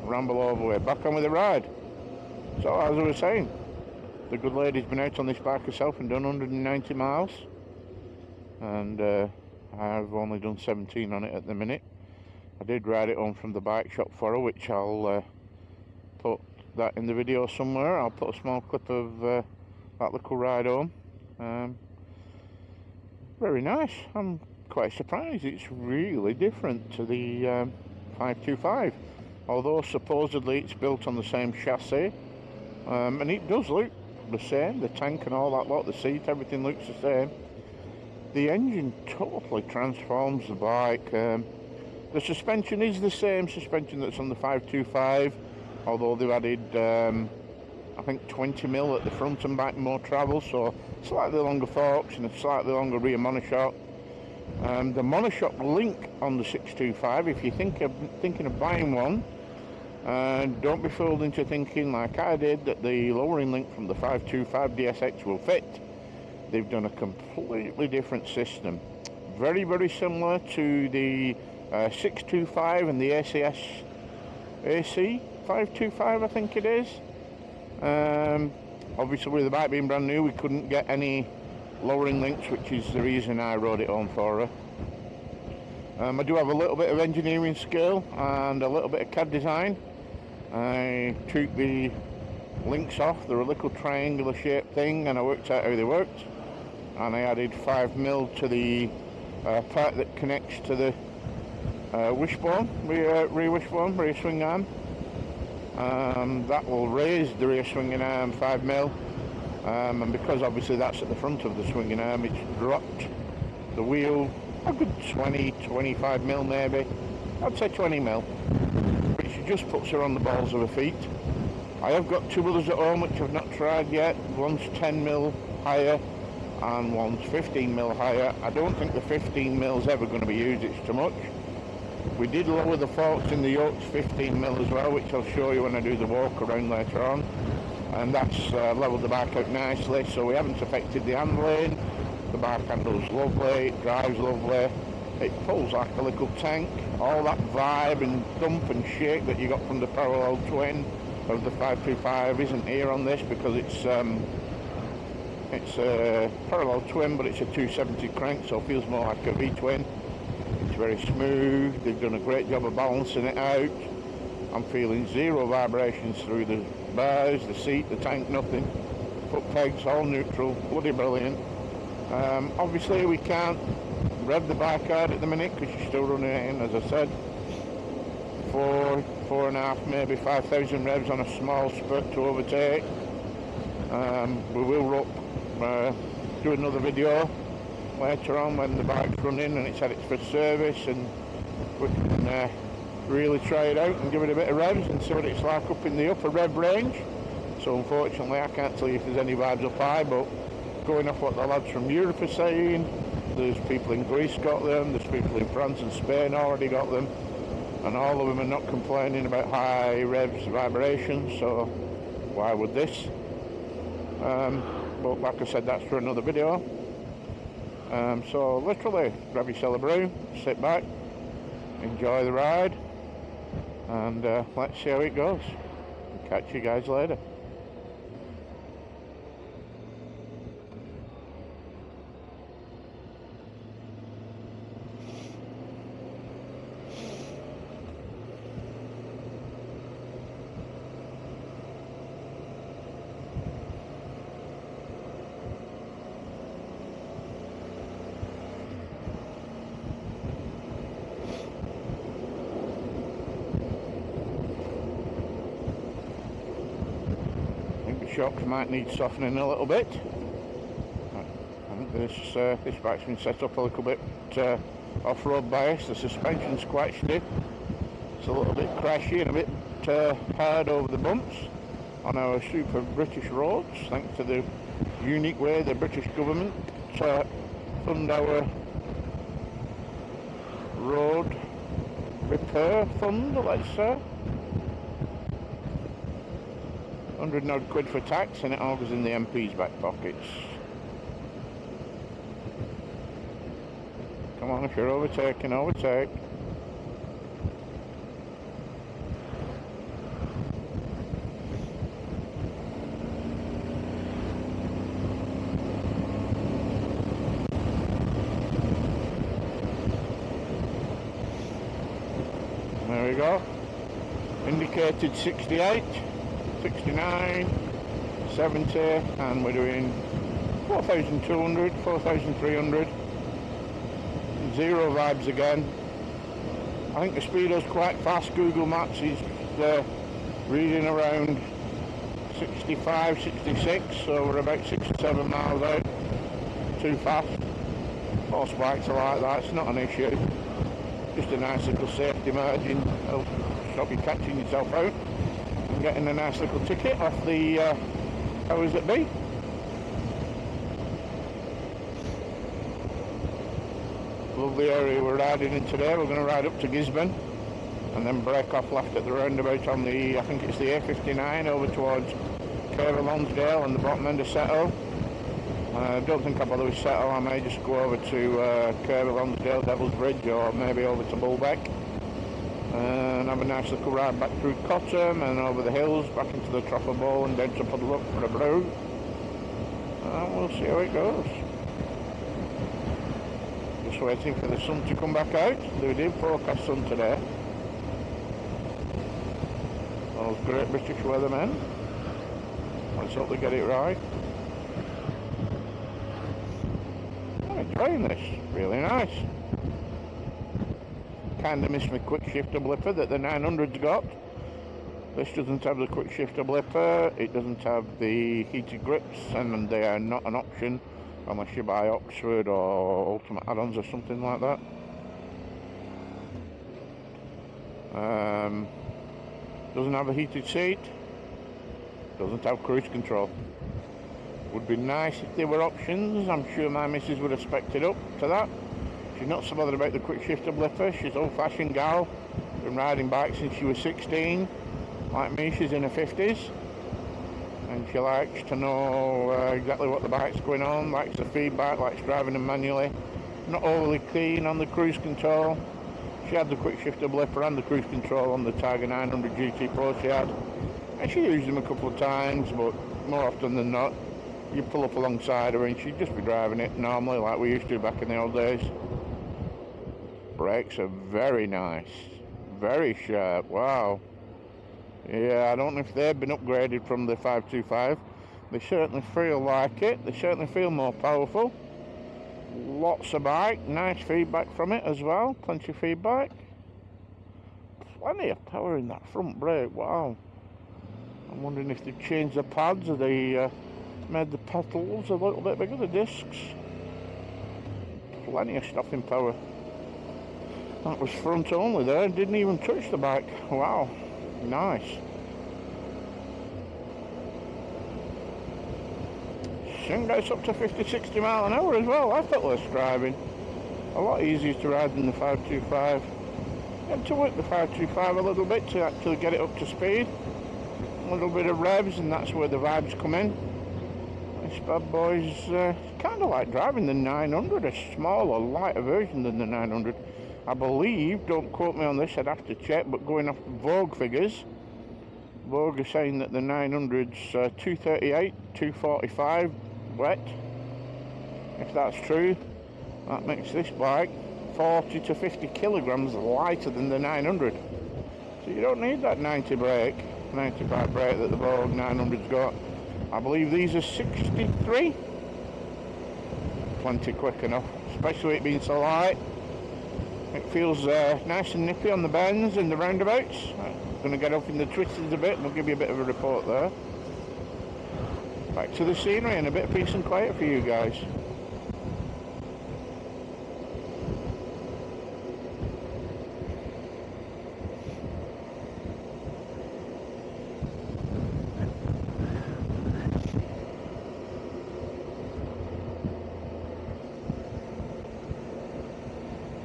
ramble all the way back on with the ride. So as I was saying, the good lady's been out on this bike herself and done 190 miles, and I've only done 17 on it at the minute. I did ride it home from the bike shop for her, which I'll put that in the video somewhere. I'll put a small clip of that little ride home. Very nice. I'm quite surprised. It's really different to the 525, although supposedly it's built on the same chassis, and it does look the same. The tank and all that lot, the seat, everything looks the same. The engine totally transforms the bike. The suspension is the same suspension that's on the 525, although they've added I think 20mm at the front and back, more travel, so slightly longer forks and a slightly longer rear monoshock. The monoshock link on the 625, if you're thinking of buying one, don't be fooled into thinking like I did that the lowering link from the 525 DSX will fit. They've done a completely different system, very very similar to the 625 and the ACS AC 525, I think it is. Obviously with the bike being brand new, we couldn't get any lowering links, which is the reason I rode it home for her. I do have a little bit of engineering skill and a little bit of CAD design. I took the links off, they're a little triangular shaped thing, and I worked out how they worked, and I added 5mm to the part that connects to the wishbone, rear wishbone, rear swing arm. That will raise the rear swinging arm 5mm, and because obviously that's at the front of the swinging arm, it's dropped the wheel a good 20-25mm maybe. I'd say 20mm, which just puts her on the balls of her feet. I have got two others at home which I've not tried yet. One's 10mm higher and one's 15mm higher. I don't think the 15mm is ever going to be used, it's too much. We did lower the forks in the yokes 15mm as well, which I'll show you when I do the walk around later on, and that's levelled the bike out nicely, so we haven't affected the handling. The bike handles lovely, it drives lovely, it pulls like a little tank. All that vibe and thump and shake that you got from the parallel twin of the 525 isn't here on this, because it's a parallel twin, but it's a 270 crank, so it feels more like a V-twin. It's very smooth. They've done a great job of balancing it out. I'm feeling zero vibrations through the bars, the seat, the tank, nothing. Foot pegs, all neutral, bloody brilliant. Obviously we can't rev the bike out at the minute because you're still running it in, as I said. 4.5, maybe 5,000 revs on a small spurt to overtake. We will do another video later on when the bike's running and it's had its first service, and we can really try it out and give it a bit of revs and see what it's like up in the upper rev range. So unfortunately I can't tell you if there's any vibes up high, but going off what the lads from Europe are saying, there's people in Greece got them, there's people in France and Spain already got them, and all of them are not complaining about high revs vibrations, so why would this? But like I said, that's for another video. So literally grab yourself a brew, sit back, enjoy the ride, and let's see how it goes. Catch you guys later. Shocks might need softening a little bit. I think this bike's been set up a little bit off-road bias. The suspension's quite stiff. It's a little bit crashy and a bit hard over the bumps on our super British roads, thanks to the unique way the British government fund our road repair fund, let's say. 100 odd quid for tax, and it all goes in the MP's back pockets. Come on, if you're overtaking, overtake. There we go. Indicated 68, 69, 70, and we're doing 4,200, 4,300. Zero vibes again. I think the speedo's quite fast. Google Maps is reading around 65, 66, so we're about 6 or 7 miles out. Too fast. Most bikes are like that, it's not an issue. Just a nice little safety margin. It'll stop you catching yourself out and getting a nice little ticket off the powers that be. Lovely area we're riding in today. We're going to ride up to Gisborne and then break off left at the roundabout on the, I think it's the A59 over towards Curve Lonsdale and the bottom end of Settle. I don't think I'll bother with Settle. I may just go over to Curve Lonsdale, Devil's Bridge, or maybe over to Bullbeck and have a nice little ride back through Cottam and over the hills back into the Trough of Bow and down to Puddle for a brew, and we'll see how it goes. Just waiting for the sun to come back out. They did forecast sun today. Those great British weathermen. Let's hope they get it right. I'm enjoying this. Really nice. Kind of missed my quick shifter blipper that the 900's got. This doesn't have the quick shifter blipper. It doesn't have the heated grips, and they are not an option unless you buy Oxford or Ultimate add-ons or something like that. Doesn't have a heated seat. Doesn't have cruise control. Would be nice if there were options. I'm sure my missus would have spec'd it up to that. She's not so bothered about the quick shifter blipper. She's an old-fashioned gal. Been riding bikes since she was 16. Like me, she's in her 50s. And she likes to know exactly what the bike's going on, likes the feedback, likes driving them manually. Not overly keen on the cruise control. She had the quick shifter blipper and the cruise control on the Tiger 900 GT Pro she had. And she used them a couple of times, but more often than not, you pull up alongside her and she'd just be driving it normally like we used to back in the old days. Brakes are very nice, very sharp, wow. Yeah, I don't know if they've been upgraded from the 525. They certainly feel like it. They certainly feel more powerful. Lots of bike, nice feedback from it as well. Plenty of feedback. Plenty of power in that front brake, wow. I'm wondering if they've changed the pads or they made the pedals a little bit bigger, the discs. Plenty of stopping power. That was front only there, didn't even touch the bike. Wow. Nice. Soon gets up to 50-60 mile an hour as well. Effortless driving. A lot easier to ride than the 525. You had to work the 525 a little bit to actually get it up to speed. A little bit of revs and that's where the vibes come in. This bad boy's kind of like driving the 900, a smaller, lighter version than the 900. I believe, don't quote me on this, I'd have to check, but going off Vogue figures, Vogue is saying that the 900's 238, 245 wet. If that's true, that makes this bike 40 to 50 kilograms lighter than the 900. So you don't need that 95 brake that the Vogue 900's got. I believe these are 63. Plenty quick enough, especially it being so light. It feels nice and nippy on the bends and the roundabouts. I'm going to get up in the twisters a bit and we'll give you a bit of a report there. Back to the scenery and a bit of peace and quiet for you guys.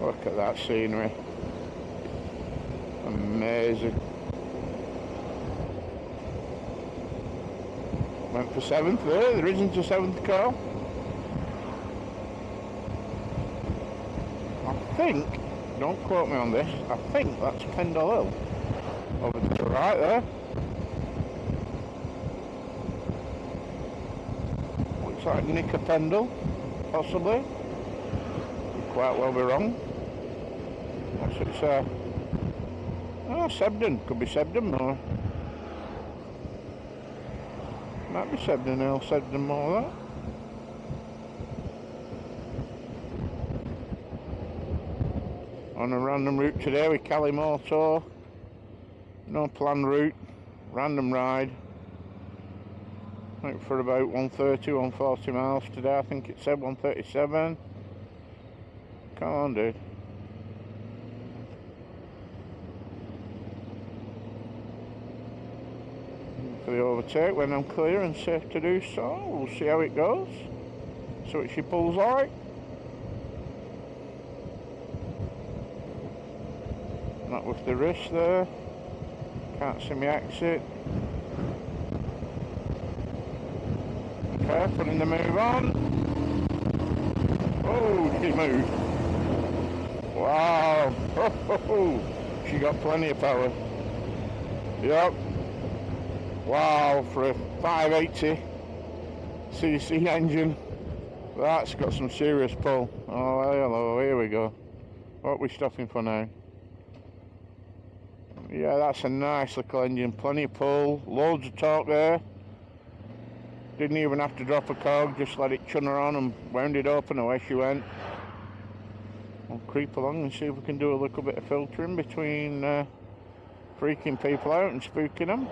Look at that scenery. Amazing. Went for 7th there. There isn't a 7th car. I think, don't quote me on this, I think that's Pendle Hill. Over to the right there. Looks like Nicker Pendle, possibly. Could quite well be wrong. It's Oh, Sebden. Could be Sebden more. Might be Sebden Hill, Sebden more that. On a random route today with Cali Moto. No planned route. Random ride. Went for about 130, 140 miles today. I think it said 137. Come on, dude. For the overtake when I'm clear and safe to do so. We'll see how it goes. See what she pulls like. Not with the wrist there. Can't see me exit. Okay, putting the move on. Oh, she moved. Wow. Oh, she got plenty of power. Yep. Wow, for a 580 cc engine, that's got some serious pull. Oh, hello, here we go. What are we stopping for now? Yeah, that's a nice little engine, plenty of pull, loads of torque there. Didn't even have to drop a cog, just let it chun her on and wound it up and away she went. We'll creep along and see if we can do a little bit of filtering between freaking people out and spooking them.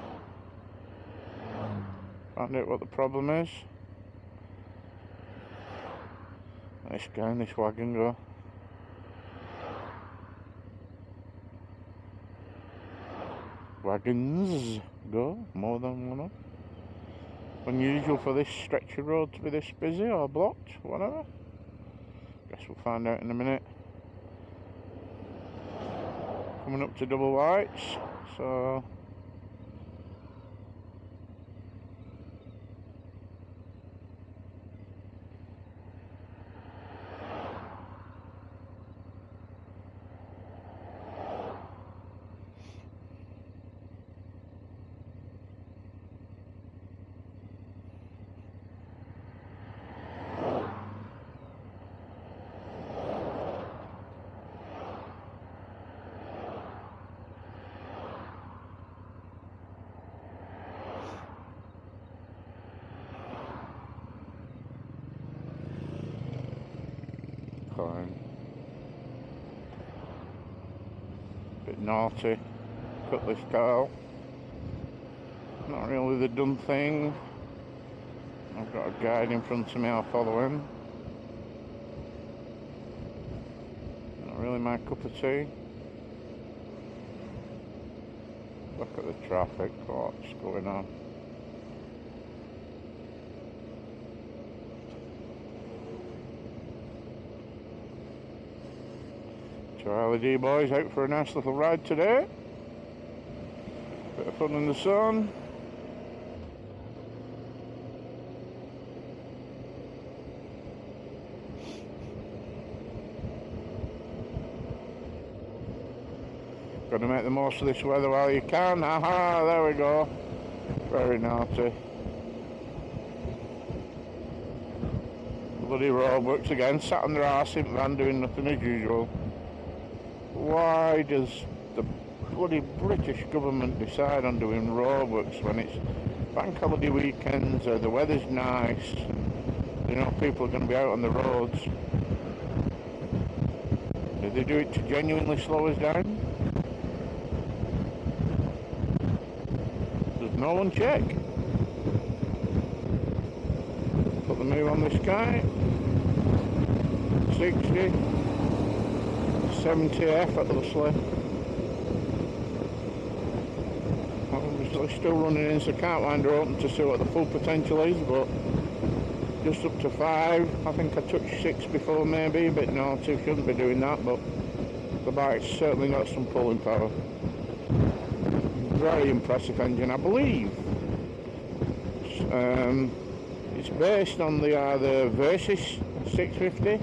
Find out what the problem is. This guy in this wagon go. Wagons go, more than one. Unusual for this stretch of road to be this busy or blocked, whatever. Guess we'll find out in a minute. Coming up to double whites, so fine. Bit naughty. Cut this cow. Not really the done thing. I've got a guide in front of me, I'll follow him. Not really my cup of tea. Look at the traffic, what's going on? Two LED boys out for a nice little ride today. Bit of fun in the sun. Got to make the most of this weather while you can. Aha, there we go. Very naughty. Bloody roadworks again, sat on their arse in van doing nothing as usual. Why does the bloody British government decide on doing roadworks when it's bank holiday weekends, the weather's nice, you know people are going to be out on the roads? Do they do it to genuinely slow us down? Does no one check? Put the move on this guy. 60, 70 effortlessly. Obviously still running in, so I can't wind her open to see what the full potential is, but just up to 5. I think I touched 6 before maybe, a bit naughty, shouldn't be doing that, but the bike's certainly got some pulling power. Very impressive engine, I believe. It's based on the either Versys 650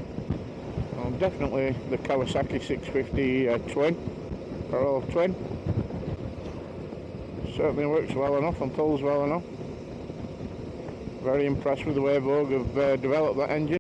or definitely the Kawasaki 650 twin, parallel twin. Certainly works well enough and pulls well enough. Very impressed with the way Vogue have developed that engine.